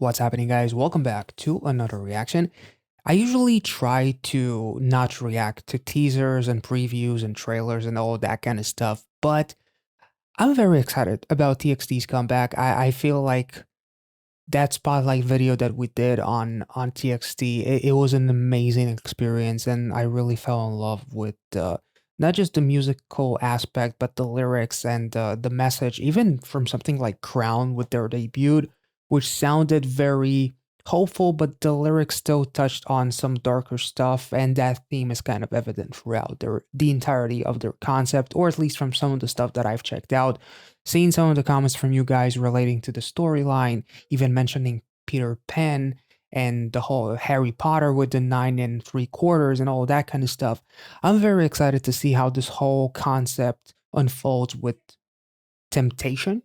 What's happening, guys? Welcome back to another reaction. I usually try to not react to teasers and previews and trailers and all that kind of stuff, but I'm very excited about TXT's comeback. I feel like that spotlight video that we did on TXT, it was an amazing experience, and I really fell in love with not just the musical aspect, but the lyrics and the message, even from something like Crown with their debut, which sounded very hopeful, but the lyrics still touched on some darker stuff, and that theme is kind of evident throughout the entirety of their concept, or at least from some of the stuff that I've checked out. Seeing some of the comments from you guys relating to the storyline, even mentioning Peter Pan and the whole Harry Potter with the 9 3/4 and all that kind of stuff. I'm very excited to see how this whole concept unfolds with temptation.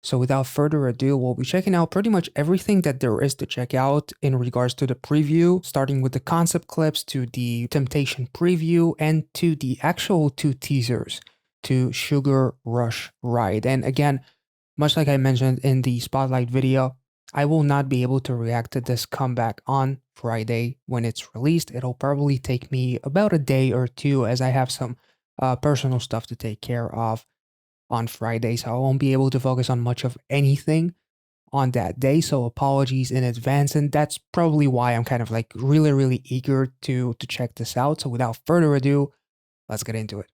So without further ado, we'll be checking out pretty much everything that there is to check out in regards to the preview, starting with the concept clips to the Temptation preview and to the actual 2 teasers to Sugar Rush Ride. And again, much like I mentioned in the Spotlight video, I will not be able to react to this comeback on Friday when it's released. It'll probably take me about a day or two as I have some personal stuff to take care of on Friday, so I won't be able to focus on much of anything on that day. So apologies in advance, and that's probably why I'm kind of like really eager to check this out. So without further ado, let's get into it.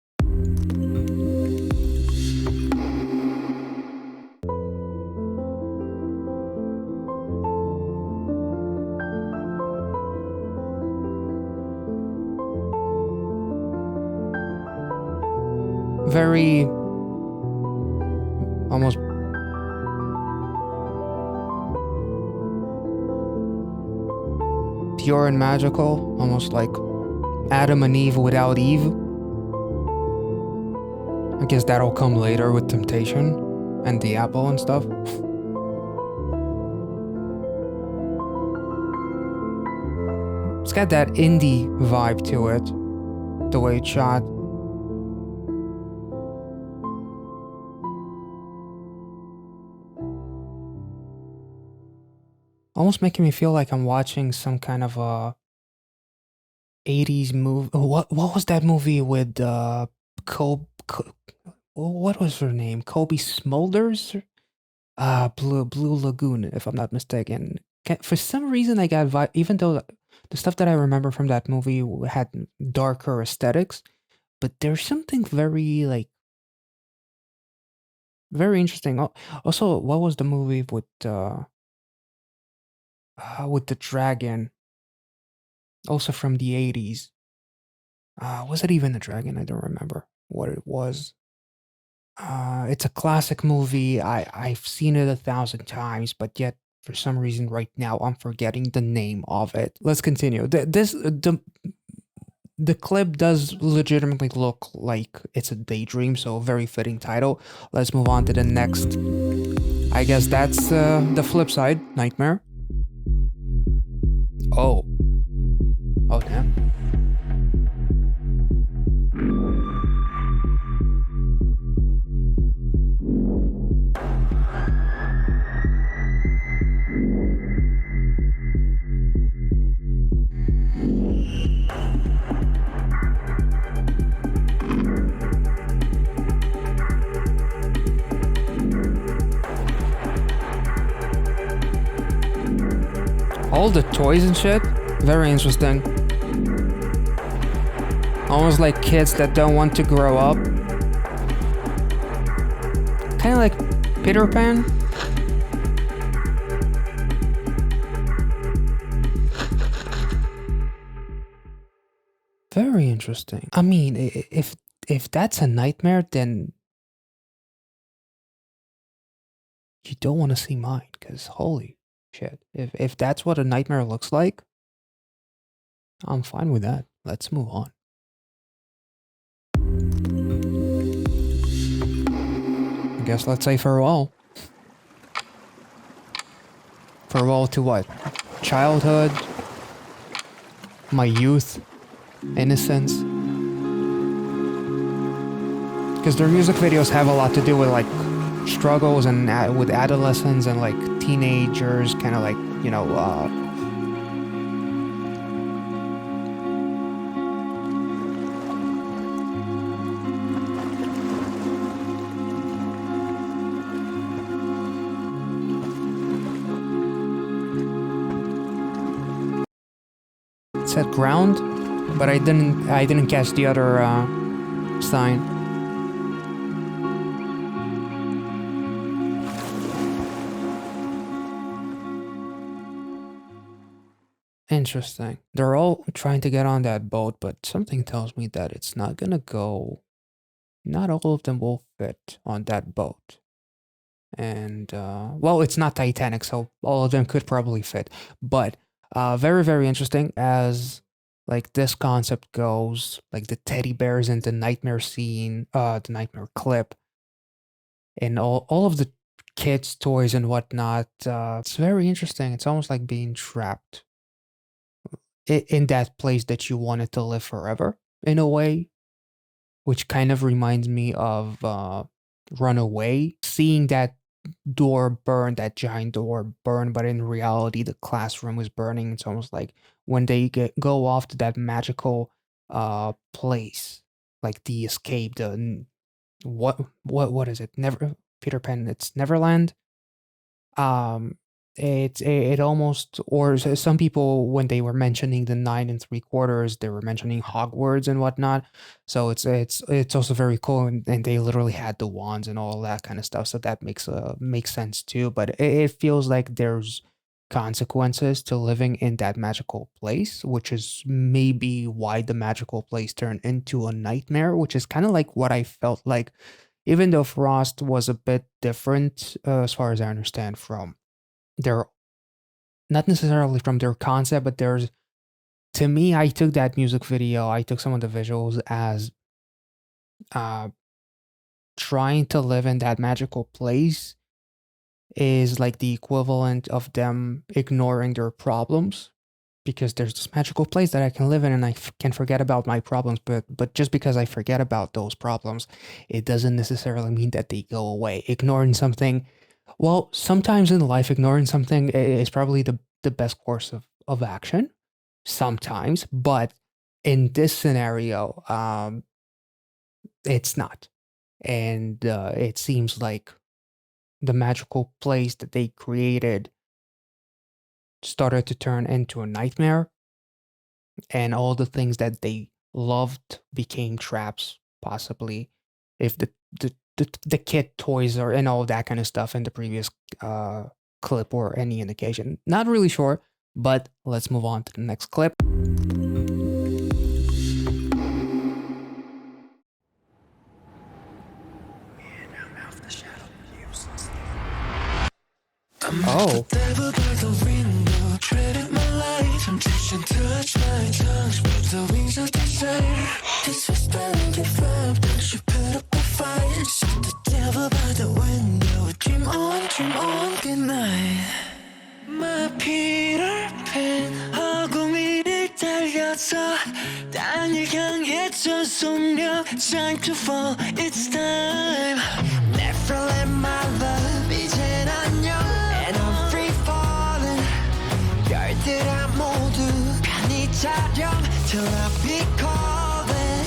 Very almost pure and magical, almost like Adam and Eve without Eve. I guess that'll come later with Temptation and the apple and stuff. It's got that indie vibe to it, the way it's shot. Almost making me feel like I'm watching some kind of a 80s movie. What was that movie with what was her name? Kobe Smulders? Blue Lagoon, if I'm not mistaken. For some reason I got vibe, even though the stuff that I remember from that movie had darker aesthetics, but there's something very like very interesting. Also, what was the movie with the dragon, also from the 80s. Was it even a dragon? I don't remember what it was. It's a classic movie. I've seen it 1,000 times, but yet for some reason right now I'm forgetting the name of it. Let's continue. The clip does legitimately look like it's a Daydream, so a very fitting title. Let's move on to the next. I guess that's the flip side, Nightmare. Oh. Oh, damn. All the toys and shit, very interesting. Almost like kids that don't want to grow up. Kind of like Peter Pan. Very interesting. I mean, if that's a nightmare, then you don't want to see mine, because holy shit. If that's what a nightmare looks like, I'm fine with that. Let's move on. I guess let's say farewell. Farewell to what? Childhood? My youth? Innocence? Because their music videos have a lot to do with like struggles and with adolescents and like teenagers, kind of like, you know, it said ground, but I didn't catch the other sign. Interesting. They're all trying to get on that boat, but something tells me that it's not gonna go. Not all of them will fit on that boat. And well, it's not Titanic, so all of them could probably fit. But very, very interesting as like this concept goes, like the teddy bears and the nightmare scene, the nightmare clip, and all of the kids' toys and whatnot. It's very interesting. It's almost like being trapped in that place that you wanted to live forever, in a way, which kind of reminds me of Runaway, seeing that door burn, that giant door burn, but in reality, the classroom was burning. It's almost like when they go off to that magical place, like the escape, what is it? Never Peter Pan. It's Neverland. Um, it almost, or some people when they were mentioning the 9 3/4, they were mentioning Hogwarts and whatnot. So it's also very cool, and they literally had the wands and all that kind of stuff. So that makes sense too. But it feels like there's consequences to living in that magical place, which is maybe why the magical place turned into a nightmare, which is kind of like what I felt like, even though Frost was a bit different, as far as I understand, from their, not necessarily from their concept, but there's, to me, I took that music video, I took some of the visuals as uh, trying to live in that magical place is like the equivalent of them ignoring their problems, because there's this magical place that I can live in and I can forget about my problems. But just because I forget about those problems, it doesn't necessarily mean that they go away. Ignoring something, well, sometimes in life, ignoring something is probably the best course of action. Sometimes, but in this scenario, it's not. And it seems like the magical place that they created started to turn into a nightmare, and all the things that they loved became traps, possibly, if the kid toys or and all that kind of stuff in the previous clip or any indication. Not really sure, but let's move on to the next clip. Oh. Time to fall, it's time. Never let my love 이젠 안녕. And I'm free falling. 별들아 모두 간이 차렴 till I be calling.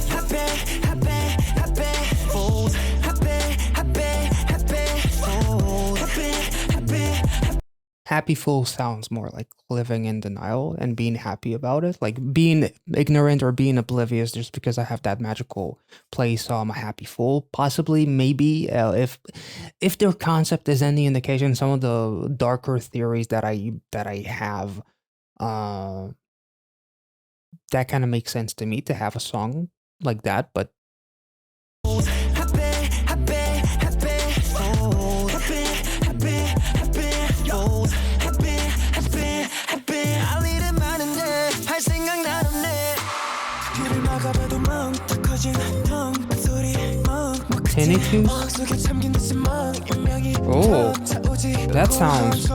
Happy, happy, happy, fold. Happy, happy, happy, fold. Happy, happy, happy. Happy fool sounds more like living in denial and being happy about it, like being ignorant or being oblivious just because I have that magical place, so I'm a happy fool. Possibly, maybe, if their concept is any indication, some of the darker theories that I have, uh, that kind of makes sense to me to have a song like that, but. Tinnitus? Oh, that sounds.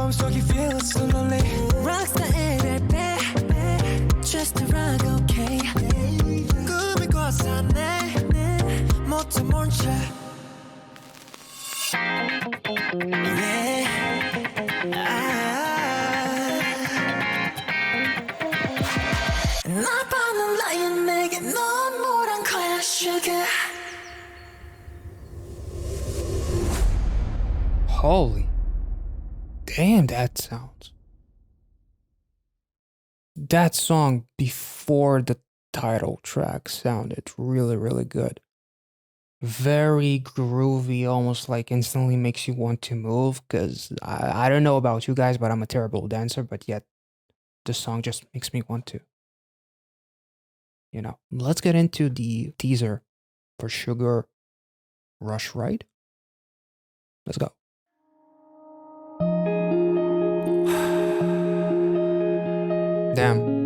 Yeah. 나 밤은 lying 내게 넌 뭐란 거야 sugar. Holy damn, that sounds. That song before the title track sounded really, really good. Very groovy, almost like instantly makes you want to move. Because I don't know about you guys, but I'm a terrible dancer, but yet the song just makes me want to. You know, let's get into the teaser for Sugar Rush Ride. Let's go. Damn.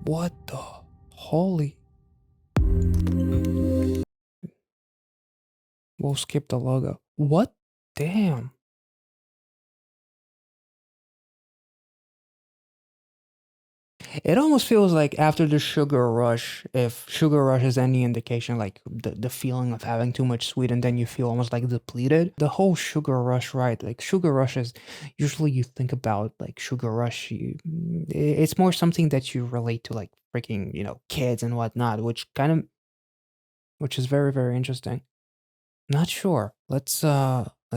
What the holy? We'll skip the logo. What? Damn. It almost feels like after the sugar rush, if sugar rush is any indication, like the feeling of having too much sweet and then you feel almost like depleted. The whole sugar rush, right? Like sugar rush is usually you think about like sugar rush, it's more something that you relate to like freaking, kids and whatnot, which is very, very interesting. Not sure. Let's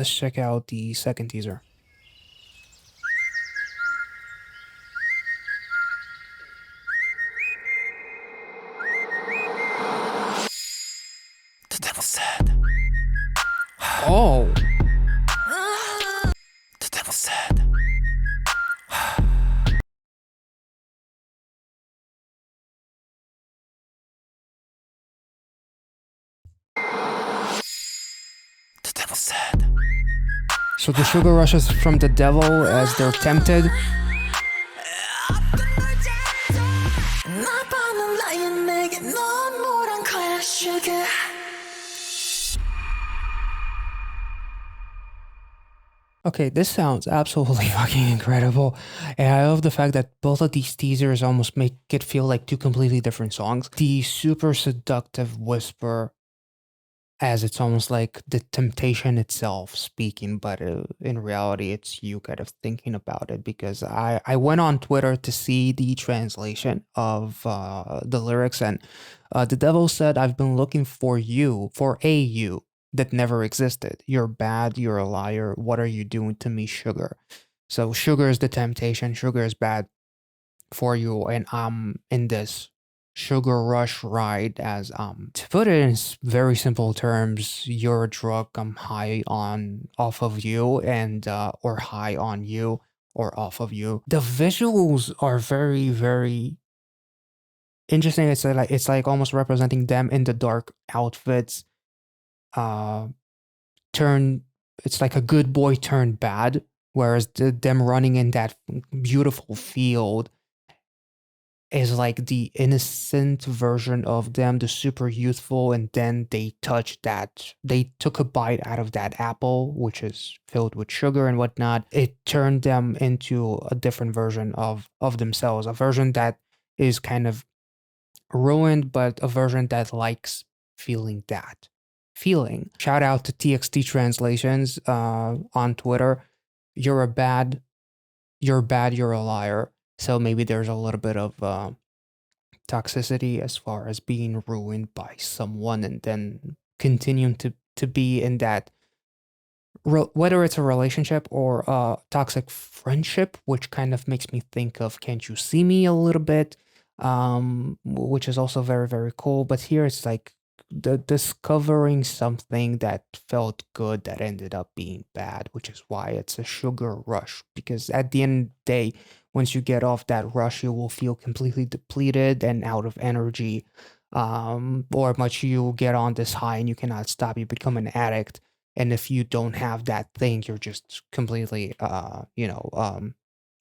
check out the second teaser. The devil said. Oh. The devil said. The devil said. So the sugar rush is from the devil as they're tempted. 나 밤은 lying 내게 넌 뭐란 거야 sugar. Okay, this sounds absolutely fucking incredible. And I love the fact that both of these teasers almost make it feel like two completely different songs. The super seductive whisper, as it's almost like the temptation itself speaking, but in reality, it's you kind of thinking about it. Because I went on Twitter to see the translation of the lyrics, and the devil said, "I've been looking for you, for a you that never existed. You're bad, you're a liar. What are you doing to me, sugar?" So, sugar is the temptation, sugar is bad for you, and I'm in this sugar rush ride. As to put it in very simple terms, you're a drug, I'm high on off of you, and or high on you or off of you. The visuals are very, very interesting. It's like almost representing them in the dark outfits, uh turn it's like a good boy turned bad, whereas them running in that beautiful field is like the innocent version of them, the super youthful, and then they took a bite out of that apple, which is filled with sugar and whatnot. It turned them into a different version of themselves, a version that is kind of ruined, but a version that likes feeling that feeling. Shout out to TXT translations on Twitter. You're a bad, you're bad, you're a liar. So maybe there's a little bit of toxicity as far as being ruined by someone and then continuing to be in that whether it's a relationship or a toxic friendship, which kind of makes me think of Can't You See Me a little bit, which is also very, very cool. But here it's like discovering something that felt good that ended up being bad, which is why it's a sugar rush. Because at the end of the day, once you get off that rush, you will feel completely depleted and out of energy. Or much you get on this high and you cannot stop, you become an addict, and if you don't have that thing, you're just completely out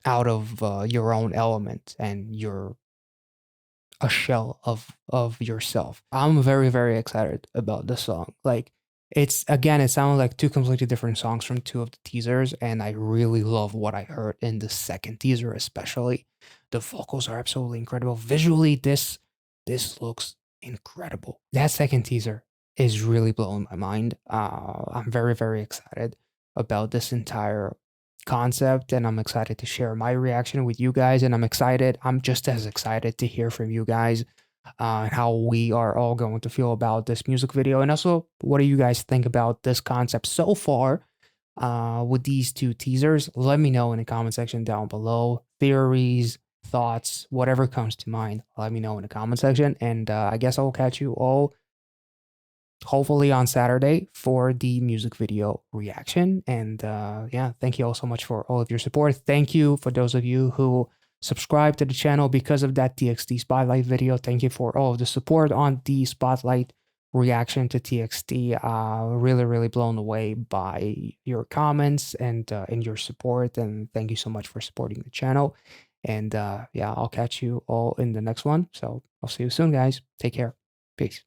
of your own element, and you're a shell of yourself. I'm very, very excited about this song. Like, It's again, it sounded like two completely different songs from two of the teasers, and I really love what I heard in the second teaser, especially. The vocals are absolutely incredible. Visually, this looks incredible. That second teaser is really blowing my mind. I'm very, very excited about this entire concept, and I'm excited to share my reaction with you guys. And I'm just as excited to hear from you guys how we are all going to feel about this music video. And also, what do you guys think about this concept so far with these two teasers? Let me know in the comment section down below. Theories, thoughts, whatever comes to mind, let me know in the comment section. And I guess I'll catch you all hopefully on Saturday for the music video reaction. And yeah, thank you all so much for all of your support. Thank you for those of you who subscribed to the channel because of that TXT Spotlight video. Thank you for all of the support on the Spotlight reaction to TXT. Really, really blown away by your comments and your support. And thank you so much for supporting the channel. And yeah, I'll catch you all in the next one. So I'll see you soon, guys. Take care. Peace.